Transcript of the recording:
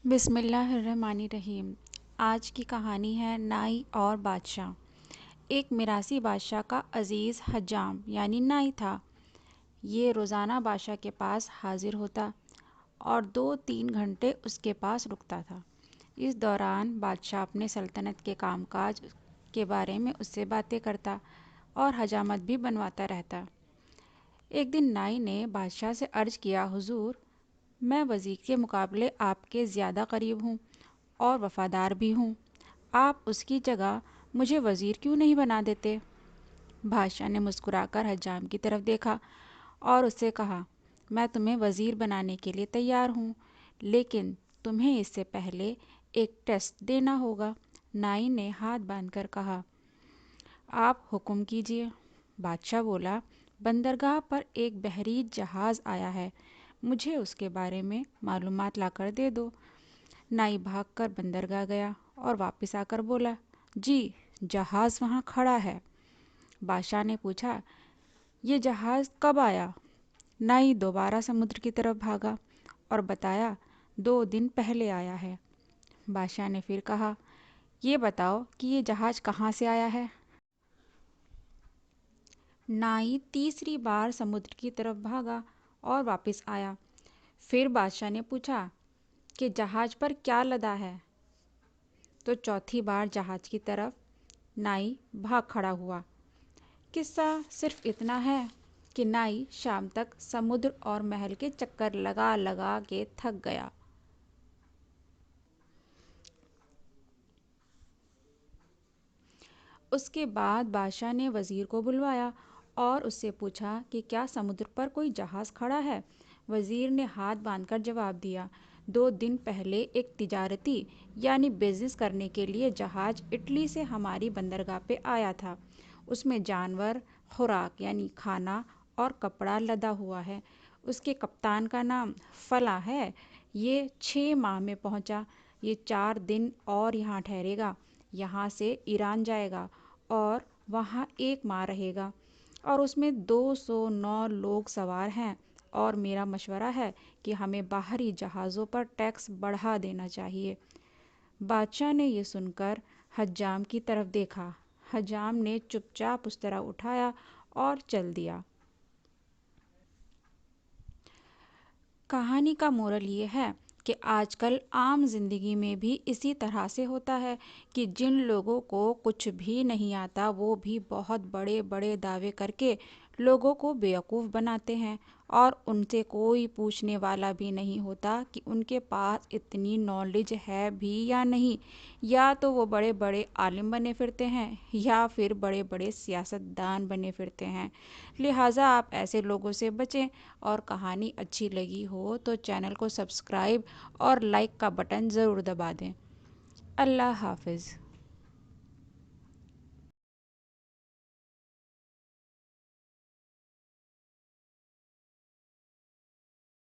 بسم اللہ الرحمن الرحیم۔ آج کی کہانی ہے نائی اور بادشاہ۔ ایک میراثی بادشاہ کا عزیز حجام یعنی نائی تھا۔ یہ روزانہ بادشاہ کے پاس حاضر ہوتا اور 2-3 گھنٹے اس کے پاس رکتا تھا۔ اس دوران بادشاہ اپنے سلطنت کے کام کاج کے بارے میں اس سے باتیں کرتا اور حجامت بھی بنواتا رہتا۔ ایک دن نائی نے بادشاہ سے عرض کیا، حضور، میں وزیر کے مقابلے آپ کے زیادہ قریب ہوں اور وفادار بھی ہوں۔ آپ اس کی جگہ مجھے وزیر کیوں نہیں بنا دیتے؟ بادشاہ نے مسکرا کر حجام کی طرف دیکھا اور اس سے کہا، میں تمہیں وزیر بنانے کے لیے تیار ہوں، لیکن تمہیں اس سے پہلے ایک ٹیسٹ دینا ہوگا۔ نائی نے ہاتھ باندھ کر کہا، آپ حکم کیجیے۔ بادشاہ بولا، بندرگاہ پر ایک بحری جہاز آیا ہے، مجھے اس کے بارے میں معلومات لا کر دے دو۔ نائی بھاگ کر بندرگاہ گیا اور واپس آ کر بولا، جی، جہاز وہاں کھڑا ہے۔ بادشاہ نے پوچھا، یہ جہاز کب آیا؟ نائی دوبارہ سمندر کی طرف بھاگا اور بتایا، 2 دن پہلے آیا ہے۔ بادشاہ نے پھر کہا، یہ بتاؤ کہ یہ جہاز کہاں سے آیا ہے؟ نائی تیسری بار سمندر کی طرف بھاگا اور واپس آیا۔ پھر بادشاہ نے پوچھا کہ جہاز پر کیا لدا ہے؟ تو چوتھی بار جہاز کی طرف نائی بھاگ کھڑا ہوا۔ قصہ صرف اتنا ہے کہ نائی شام تک سمندر اور محل کے چکر لگا لگا کے تھک گیا۔ اس کے بعد بادشاہ نے وزیر کو بلوایا اور اس سے پوچھا کہ کیا سمندر پر کوئی جہاز کھڑا ہے؟ وزیر نے ہاتھ باندھ کر جواب دیا، 2 دن پہلے ایک تجارتی یعنی بزنس کرنے کے لیے جہاز اٹلی سے ہماری بندرگاہ پہ آیا تھا۔ اس میں جانور، خوراک یعنی کھانا اور کپڑا لدا ہوا ہے۔ اس کے کپتان کا نام فلاں ہے۔ یہ 6 ماہ میں پہنچا۔ یہ 4 دن اور یہاں ٹھہرے گا، یہاں سے ایران جائے گا اور وہاں 1 ماہ رہے گا، اور اس میں 209 لوگ سوار ہیں، اور میرا مشورہ ہے کہ ہمیں باہری جہازوں پر ٹیکس بڑھا دینا چاہیے۔ بادشاہ نے یہ سن کر حجام کی طرف دیکھا۔ حجام نے چپ چاپ استرا اٹھایا اور چل دیا۔ کہانی کا مورل یہ ہے کہ آج کل عام زندگی میں بھی اسی طرح سے ہوتا ہے کہ جن لوگوں کو کچھ بھی نہیں آتا وہ بھی بہت بڑے بڑے دعوے کر کے لوگوں کو بیوقوف بناتے ہیں، اور ان سے کوئی پوچھنے والا بھی نہیں ہوتا کہ ان کے پاس اتنی نالج ہے بھی یا نہیں۔ یا تو وہ بڑے بڑے عالم بنے پھرتے ہیں یا پھر بڑے بڑے سیاستدان بنے پھرتے ہیں۔ لہٰذا آپ ایسے لوگوں سے بچیں، اور کہانی اچھی لگی ہو تو چینل کو سبسکرائب اور لائک کا بٹن ضرور دبا دیں۔ اللہ حافظ۔